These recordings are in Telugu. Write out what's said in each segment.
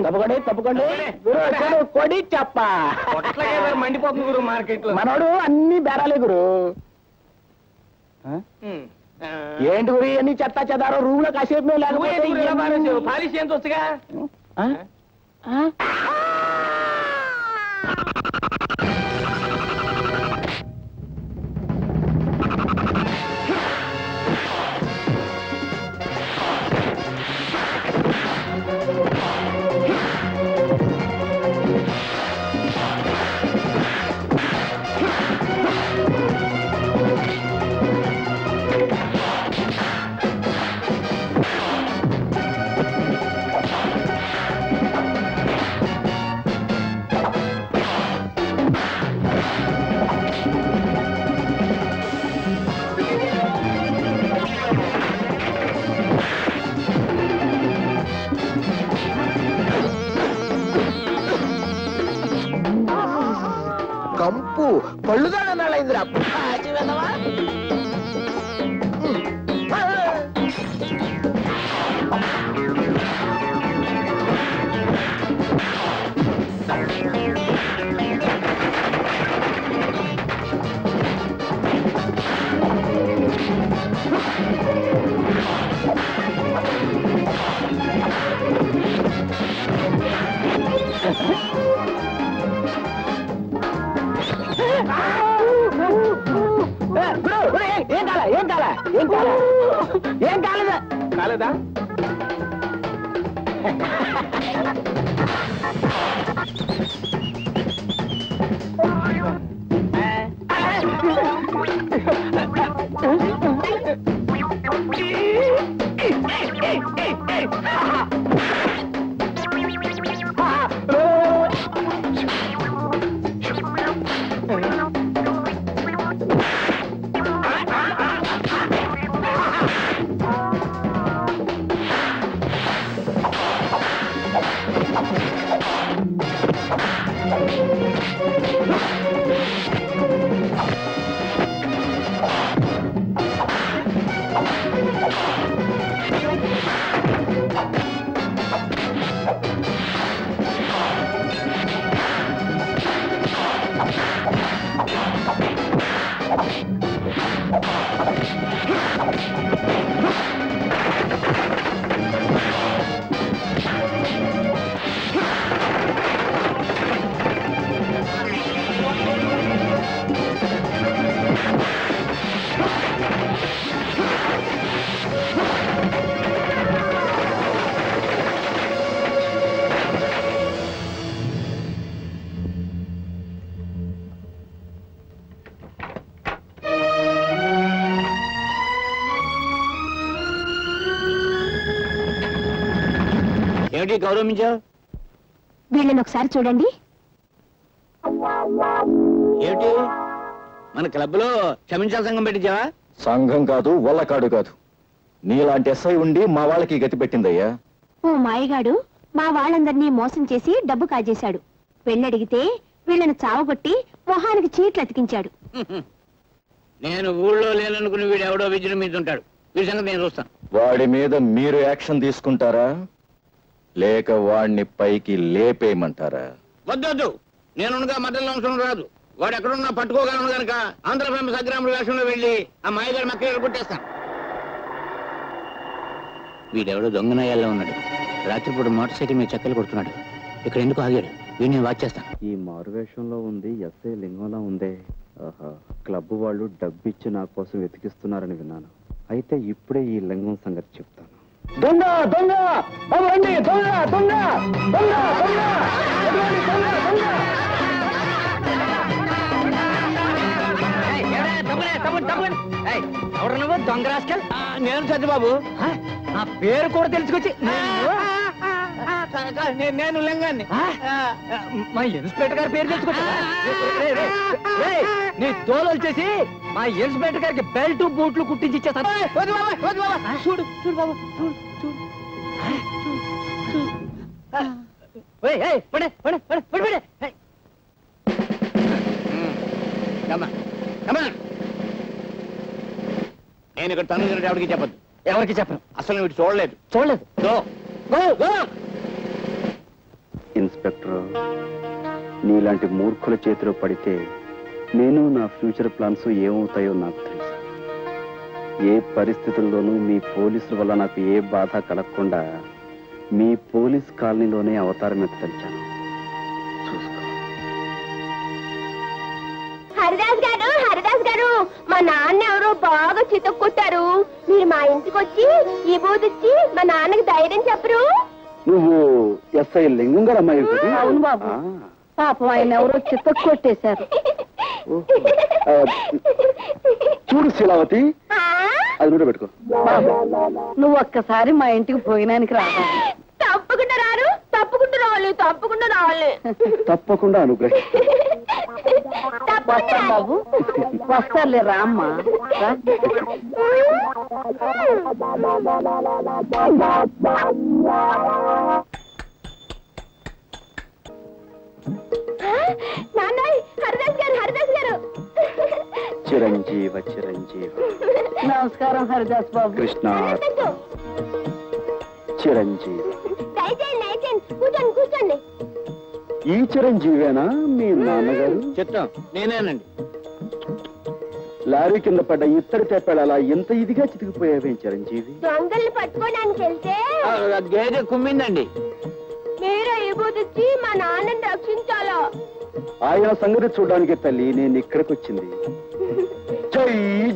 తప్పకండి తప్పకండి గురు వచ్చాడు కొడి చెప్ప మండిపోతుంది గురు మార్కెట్ లో మనోడు అన్ని బేరాలే గురు ఏంటి గురి అన్ని చెత్త చెదారో రూమ్ లో కాసేపు లేకపోతే పాలిష్ ఎంత వస్తుగా కంపు పళ్ళుదాడన్నాళ్ళైందిరా ఏం కాలేదా కాలేదా ఏమిటి గౌరవించావు? వీళ్ళని ఒకసారి చూడండి. ఏమిటి మన క్లబ్ లో క్షమించాల సంఘం పెట్టించావా? సంఘం కాదు, వల్లకాడు కాదు. నీలాంటి ఎస్ఐ ఉండి మా వాళ్ళకి గతి పెట్టిందయ్యా. ఓ మాయగాడు మా వాళ్ళందరినీ మోసం చేసి డబ్బు కాజేశాడు. పెళ్ళడిగితే వీళ్ళని చావగొట్టి మొహానికి చీట్లు అతికించాడు. నేను ఊళ్ళో లేననుకుని వీడు ఎవడో విజృంభించుంటాడు. వీడి సంగతి నేను చూస్తాను. వాడి మీద మీరు యాక్షన్ తీసుకుంటారా లేక వాడిని పైకి లేపేయమంటారా? వద్దొద్దు, నేనుగా మధ్యలో అవసరం రాదు. వాడు ఎక్కడున్నా పట్టుకోగలను గనక ఆంధ్ర ఫేమస్ అగ్రాముల వేషంలో వెళ్ళి ఆ మాయగారి మక్కలు కొట్టేస్తాను. వీడెవడో దొంగనాయాల్లో ఉన్నాడు. రాత్రిపూట మోటార్ సైకిల్ మీద చక్కలు కొడుతున్నాడు. ఇక్కడ ఎందుకు ఆగాడు? వీడిని వాచ్ చేస్తాను. ఈ మారువేషంలో ఉంది ఎస్ఐ లింగంలా ఉందే. ఆహా, క్లబ్ వాళ్ళు డబ్బిచ్చి నా కోసం వెతికిస్తున్నారని విన్నాను. అయితే ఇప్పుడే ఈ లింగం సంగతి చెప్తాను. దొంగ దొంగ బాబు, దొంగ దొంగ దొంగ దొంగ ఎవరు నువ్వు దొంగ రాస్కల్? నేను సత్యబాబు. నా పేరు కూడా తెలుసుకొచ్చి నేను లింగాన్ని. మా ఇన్స్పెక్టర్ గారి పేరు తెలుసుకొచ్చి నీ తోలు వచ్చేసి మా ఇన్స్పెక్టర్ గారికి బెల్ట్ బూట్లు కుట్టించి ఇచ్చేస్తాను. చూడు చూడు బాబు, చూడు చూడు నేను ఇక్కడ తను ఎవరికి చెప్పద్దు. ఎవరికి చెప్పను. అసలు వీడు చూడలేదు. చూడలేదు. ఇన్స్పెక్టర్, నీలాంటి మూర్ఖుల చేతిలో పడితే నేను నా ఫ్యూచర్ ప్లాన్స్ ఏమవుతాయో నాకు తెలుసు. ఏ పరిస్థితుల్లోనూ మీ పోలీసుల వల్ల నాకు ఏ బాధ కలగకుండా మీ పోలీస్ కాలనీలోనే అవతారం ఎత్తలిచాను. చూసుకో. హరిదాస్ గారు, మా నాన్న ఎవరో బాగా చితక్కొట్టారు. మీరు మా ఇంటికి వచ్చి ఈ బూదిచ్చి మా నాన్నకి ధైర్యం చెప్పరు? నువ్వు ఎస్ఐ లింగం గారు అమ్మాయి కదా? అవును బాబు. పాపం ఆయన ఎవరో చితక్కొట్టేశారు. చూడు శీలావతి, అది కూడా పెట్టుకో. నువ్వు ఒక్కసారి మా ఇంటికి భోజనానికి రావాలి. తప్పకుండా రారు, తప్పకుండా రావాలి, తప్పకుండా రావాలి. తప్పకుండా అనుగ్రహం. వస్తాను బాబు, వస్తారులే రామ్మా. హరిదాస్ గారు. చిరంజీవ చిరంజీవ. నమస్కారం హరిదాస్ బాబు. కృష్ణ చిరంజీవి. కూర్చోండి కూర్చోండి. ఈ చిరంజీవేనా మీ నాన్నగారు? చిత్తం నేనేనండి. లారీ కింద పడ్డ ఇత్తడి తెప్పాడు ఎంత ఇదిగా చితికిపోయావేం చిరంజీవి? దొంగల్ని పట్టుకోవడానికి వెళ్తే గేదె కుమ్మిందండి. మీరు ఇవ్వదొచ్చి మా నాన్నని రక్షించాలా? ఆయన సంగతి చూడడానికి తల్లి నేను ఇక్కడికి వచ్చింది. జై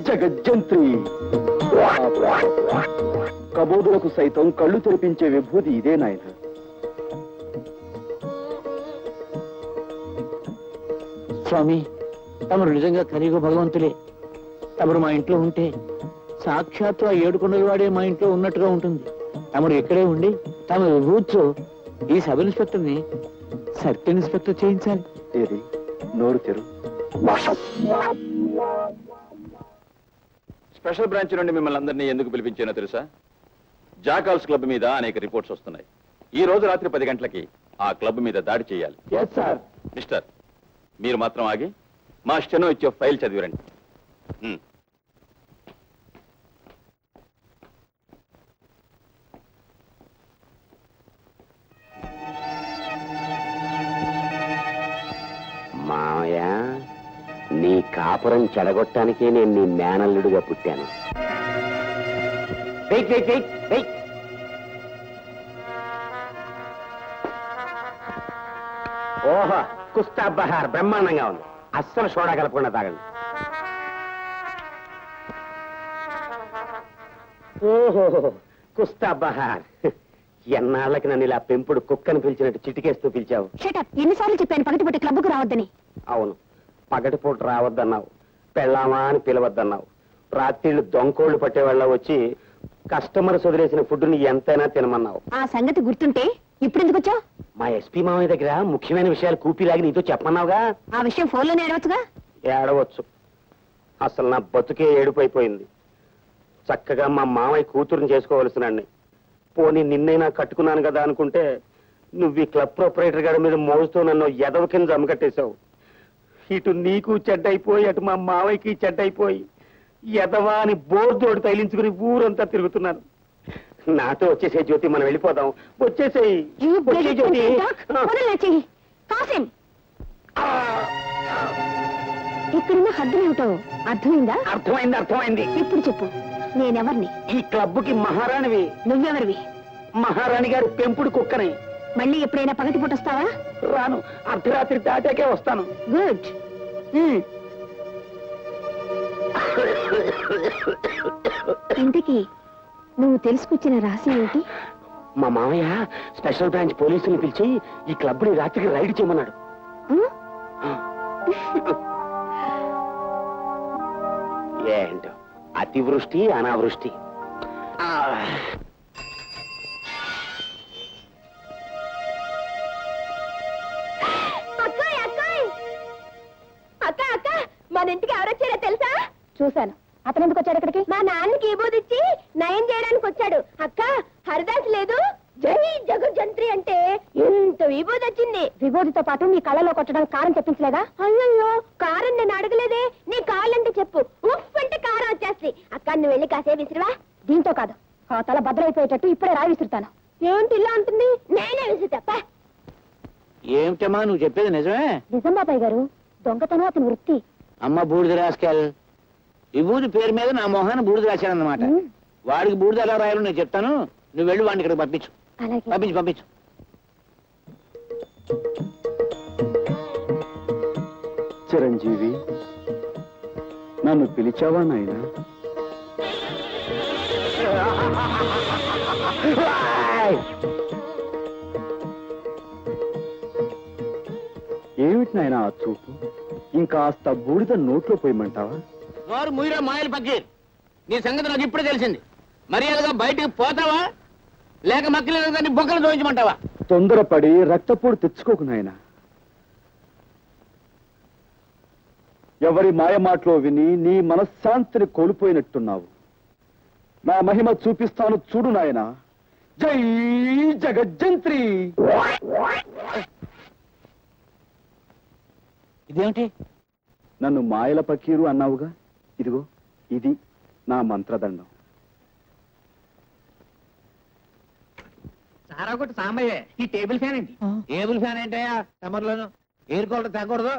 జగజ్జంత్రి. కబోదులకు సైతం కళ్ళు తెరిపించే విభూతి ఇదే నాయన. స్వామి, తమరు నిజంగా కలియుగ భగవంతులే. తమరు మా ఇంట్లో ఉంటే సాక్షాత్తు ఆ ఏడుకొండల వాడే మా ఇంట్లో ఉన్నట్టుగా ఉంటుంది. తమరు ఇక్కడే ఉండి తమ విభూతితో ఈ సబ్ ఇన్స్పెక్టర్ ని సర్కిల్ ఇన్స్పెక్టర్ చేయించాలి. ఏది నోరు తెరు. స్పెషల్ బ్రాంచ్ నుండి మిమ్మల్ని అందరినీ ఎందుకు పిలిపించానో తెలుసా? జాకాల్స్ క్లబ్ మీద అనేక రిపోర్ట్స్ వస్తున్నాయి. ఈ రోజు రాత్రి 10 గంటలకి ఆ క్లబ్ మీద దాడి చేయాలి. మిస్టర్, మీరు మాత్రం ఆగి మా స్టెనో ఇచ్చే ఫైల్ చదివిరండి. మావయ్య, నీ కాపురం చెడగొట్టడానికే నేను నీ మేనల్లుడిగా పుట్టాను. ఓహో, కుస్తా బహార్ బ్రహ్మాండంగా ఉంది. అస్సలు సోడా కలపకుండా తాగండి. ఓహో, కుస్తా బహార్. ఎన్నాళ్ళకి నన్ను ఇలా పెంపుడు కుక్కను పిలిచినట్టు చిటికేస్తూ పిలిచావు. ఎన్నిసార్లు చెప్పాను పగటిపూట క్లబ్కు రావద్దని? అవును, పగటిపూట రావద్దన్నావు, పెళ్ళామా అని పిలవద్దన్నావు. రాత్రిళ్ళు దొంకోళ్లు పట్టేవాళ్ళ వచ్చి కస్టమర్స్ వదిలేసిన ఫుడ్ని ఎంతైనా తినమన్నావు. ఆ సంగతి గుర్తుంటే ఇప్పుడు ఎందుకు వచ్చావు? మా ఎస్పీ మామయ్య దగ్గర ముఖ్యమైన విషయాలు కూపీలాగి నీతో చెప్పమన్నావుగా. ఆ విషయం ఫోన్లోనే ఏడవచ్చుగా. ఏడవచ్చు. అసలు నా బతుకే ఏడుపైపోయింది. చక్కగా మా మామయ్య కూతురుని చేసుకోవలసినండి. పోనీ నిన్నైనా కట్టుకున్నాను కదా అనుకుంటే నువ్వు ఈ క్లబ్ ప్రొపరేటర్ గారి మీద మోజుతో నన్ను ఎదవ కింద జమకట్టేశావు. ఇటు నీకు చెడ్డైపోయి అటు మా మావయ్యకి చెడ్డైపోయి ఎదవా అని బోర్దోడు తైలించుకుని ఊరంతా తిరుగుతున్నాను. నాతో వచ్చేసే జ్యోతి, మనం వెళ్ళిపోదాం. వచ్చేసేయి జ్యోతి. కాసిం, ఇక్కడున్న హద్దులేమిటో అర్థమైందా? అర్థమైంది, అర్థమైంది. ఇప్పుడు చెప్పు, నేనెవర్ని? ఈ క్లబ్కి మహారాణివి. నువ్వెవరివి? మహారాణి గారి పెంపుడు కుక్కని. మళ్ళీ ఎప్పుడైనా పగటిపూట వస్తావా? రాను, అర్ధరాత్రి దాటాకే వస్తాను. గుడ్. ఇంతకీ నువ్వు తెలుసుకొచ్చిన రహస్యం ఏంటి? మా మామయ్య స్పెషల్ బ్రాంచ్ పోలీసుల్ని పిలిచి ఈ క్లబ్ ని రాత్రికి రైడ్ చేయమన్నాడు. ఏంటో అతివృష్టి అనావృష్టి. అక్క అక్క, మన ఇంటికి ఎవరొచ్చారో తెలుసా? చూశాను. అతను ఎందుకు వచ్చాడు ఇక్కడికి? మా నాన్నకి ఇచ్చి నయం చేయడానికి వచ్చాడు. అక్క, హరిదాస్ లేదు, జై జగజ్జంత్రి అంటే ఎంత విభూతి వచ్చింది. విభూతితో పాటు నీ కళ్ళలో కొట్టడానికి కారం చెప్పించలేదా? అయ్యో, కారం నేను అడగలేదే. నీ కాళ్ళంటే చెప్పు, ఉఫ్ అంటే కారం వచ్చేస్తుంది. అక్క, నువ్వు వెళ్ళి కాసే విసిరివా? దీంతో కాదు, ఆ తల భద్రైపోయేటట్టు ఇప్పుడే రాయి విసురుతాను. ఏంటి ఇలా ఉంటుంది? నేనే విసురు తప్ప. ఏమిటమ్మా నువ్వు చెప్పేది నిజమే? నిజం బాబాయ్ గారు, దొంగతనం అతని వృత్తి. అమ్మ బూడిద రాసుకెళ్ళ విభూతి పేరు మీద నా మొహాన్ని బూడిద రాశానన్నమాట. వాడికి బూడిద ఎలా రాయాలో నేను చెప్తాను, నువ్వు వెళ్ళి వాడిని ఇక్కడికి పంపించు. అలాగే. పంపించు పంపించు. చిరంజీవి, నన్ను పిలిచావా నాయనా? ఏమిటి నాయనా ఆ చూపు? ఇంకాస్త బూడిద నోట్లో పోయమంటావా? నోరు ముయిరా మాయలు పక్కీర్, నీ సంగతి నాకు ఇప్పుడే తెలిసింది. మర్యాదగా బయటికి పోతావా లేక మక్కలేదు దాన్ని బొక్కలు దోయించమంటావా? తొందరపడి రక్తపోటు తెచ్చుకోకు నాయనా. ఎవరి మాయ మాటలో విని నీ మనశ్శాంతిని కోల్పోయినట్టున్నావు. నా మహిమ చూపిస్తాను చూడు నాయనా. జై జగజ్జంత్రి. ఇదేమిటి? నన్ను మాయల పకీరు అన్నావుగా, ఇదిగో ఇది నా మంత్రదండం. సారా కొట్టు సాంబయ్యే, ఈ టేబుల్ ఫ్యాన్ ఏంటి? టేబుల్ ఫ్యాన్ ఏంటయ్యా సమ్మర్లోను? ఏరుకోవడం తగ్గకూడదు.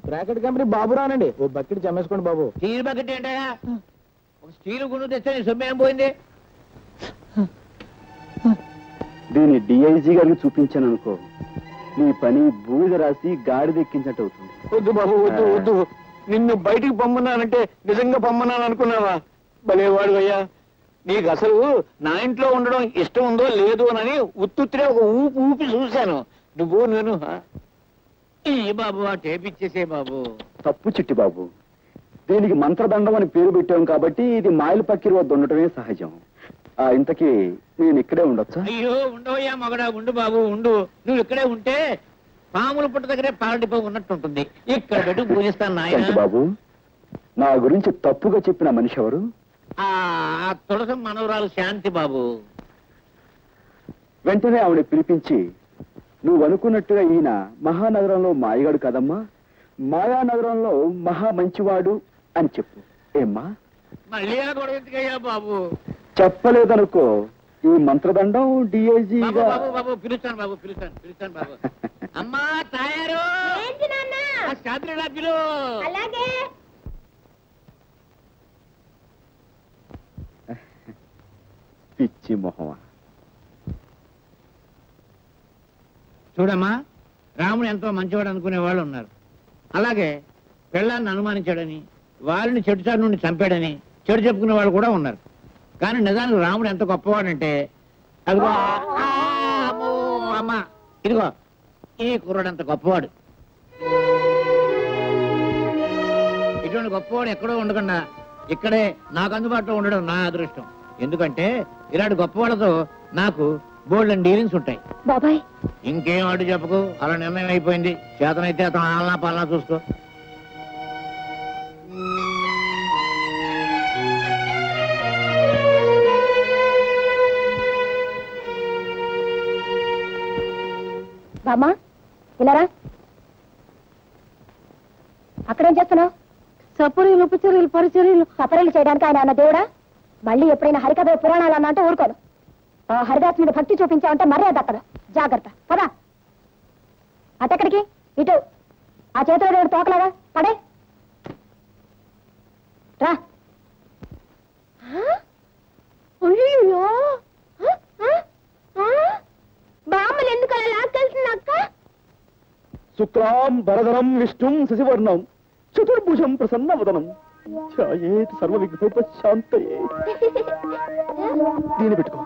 బ్రాకెట్ కంపెనీ బాబు రానండి, ఓ బకెట్ జమ్మేసుకోండి బాబు. స్టీల్ బకెట్ ఏంటయ్యా? ఒక స్టీల్ గుండు తెస్తే నీ సొమ్ము ఏం పోయింది? దీన్ని డిఐజీ గారికి చూపించాను అనుకో, నీ పని బూడిద రాసి గాడిదెక్కించినట్టు అవుతుంది. వద్దు బాబు, వద్దు వద్దు. నిన్ను బయటికి పొమ్మన్నానంటే నిజంగా పొమ్మన్నాను అనుకున్నావా? భలేవాడు అయ్యా. నీకు అసలు నా ఇంట్లో ఉండడం ఇష్టం ఉందో లేదో అని ఉత్తుత్తిరే ఒక ఊపి ఊపి చూశాను. నువ్వు నేను ఈ బాబు ఆ టేప్ ఇచ్చేసే బాబు. తప్పు చిట్టి బాబు, దీనికి మంత్రదండం అని పేరు పెట్టాం కాబట్టి ఇది మాయల పక్కిరి వద్ద ఉండటమే సహజం. ఇంతకీ నేను ఇక్కడే ఉండొచ్చా? అయ్యో ఉండవయ్యా మగడా, ఉండు బాబు ఉండు. నువ్వు ఇక్కడే ఉంటే పాముల పుట్ట దగ్గరే పాలడిపో ఉన్నట్టు ఉంటుంది. ఇక్కడ పెట్టి పూజిస్తాను నాయన. బాబు, నా గురించి తప్పుగా చెప్పిన మనిషి ఎవరు? ఆ తులసి మనవరాలు శాంతి బాబు. వెంటనే ఆవిడ పిలిపించి, నువ్వు అనుకున్నట్టుగా ఈయన మహానగరంలో మాయగాడు కదమ్మా, మాయానగరంలో మహా మంచివాడు అని చెప్పు. ఏమ్మా? మళ్ళీ ఆ గొడవ ఎందుకయ్యా బాబు? చెప్పలేదనుకో, ఈ మంత్రదండం డిఐజీగా. బాబు బాబు పిలుస్తాను బాబు, పిలుస్తాను బాబు. అమ్మా తయారు శాంతి రాజ్యులు. అలాగే. పిచ్చి మొహమా. చూడమ్మా, రాముడు ఎంతో మంచివాడు అనుకునే వాళ్ళు ఉన్నారు. అలాగే పెళ్ళాన్ని అనుమానించాడని, వాళ్ళని చెడుచారు నుండి చంపాడని చెడు చెప్పుకునే వాళ్ళు కూడా ఉన్నారు. కానీ నిజానికి రాముడు ఎంత గొప్పవాడంటే, అదిగో అమ్మా ఇదిగో ఈ కుర్రాడు అంత గొప్పవాడు. ఇటువంటి గొప్పవాడు ఎక్కడో ఉండకుండా ఇక్కడే నాకు అందుబాటులో ఉండడం నా అదృష్టం. ఎందుకంటే ఇలాంటి గొప్పవాళ్ళతో నాకు బోల్డ్ డీలింగ్స్ ఉంటాయి. బాబాయ్ ఇంకేం అడ్డు చెప్పకు, అలా నిర్ణయం అయిపోయింది. చేతనైతే అతను ఆలనా పాలనా చూసుకో. బామ్మా ఇలారా. అక్కడేం చేస్తున్నావు? సపరీలు ఉపచర్యలు పరిచర్యలు. సపరీలు చేయడానికి ఆయన అన్న దేవుడా? మళ్ళీ ఎప్పుడైనా హరికథ పురాణాలు అన్నా అంటే ఊరుకోను. ఆ హరిదాస్ మీద భక్తి చూపించావంటే మర్యాద అక్కడ. జాగ్రత్త పదా. అటెక్కడికి? ఇటు. ఆ చేతిలో దేవుడు తోకలాగా పడే రా. అయ్యో బామ్మలు ఎందుకు అలా లాక్కెళ్తుంది అక్క? శుక్లాం వరదనం విష్ణుం శశివర్ణం చతుర్భుజం ప్రసన్నవదనం ఛాయేత్ సర్వ విఘ్నోపశాంతయే. దీన్ని పెట్టుకో.